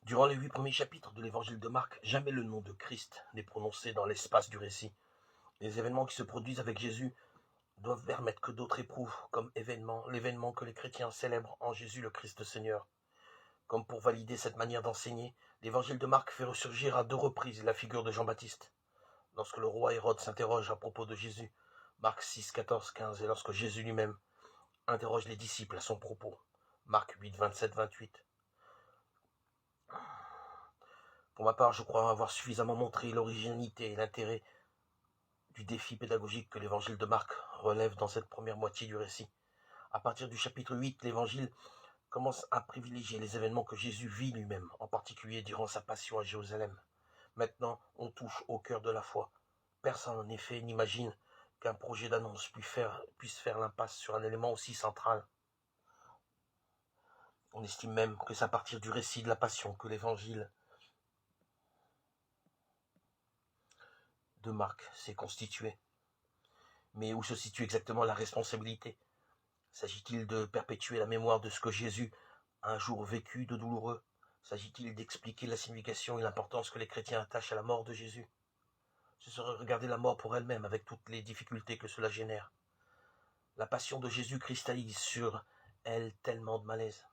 Durant les 8 premiers chapitres de l'évangile de Marc, jamais le nom de Christ n'est prononcé dans l'espace du récit. Les événements qui se produisent avec Jésus doivent permettre que d'autres éprouvent comme l'événement que les chrétiens célèbrent en Jésus le Christ Seigneur. Comme pour valider cette manière d'enseigner, l'évangile de Marc fait ressurgir à 2 reprises la figure de Jean-Baptiste. Lorsque le roi Hérode s'interroge à propos de Jésus, Marc 6, 14, 15, et lorsque Jésus lui-même interroge les disciples à son propos, Marc 8, 27, 28. Pour ma part, je crois avoir suffisamment montré l'originalité et l'intérêt du défi pédagogique que l'évangile de Marc relève dans cette première moitié du récit. À partir du chapitre 8, l'évangile commence à privilégier les événements que Jésus vit lui-même, en particulier durant sa passion à Jérusalem. Maintenant, on touche au cœur de la foi. Personne, en effet, n'imagine qu'un projet d'annonce puisse faire l'impasse sur un élément aussi central. On estime même que c'est à partir du récit de la passion que l'évangile de Marc s'est constitué. Mais où se situe exactement la responsabilité? S'agit-il de perpétuer la mémoire de ce que Jésus a un jour vécu de douloureux? S'agit-il d'expliquer la signification et l'importance que les chrétiens attachent à la mort de Jésus? Ce serait regarder la mort pour elle-même avec toutes les difficultés que cela génère. La passion de Jésus cristallise sur elle tellement de malaise.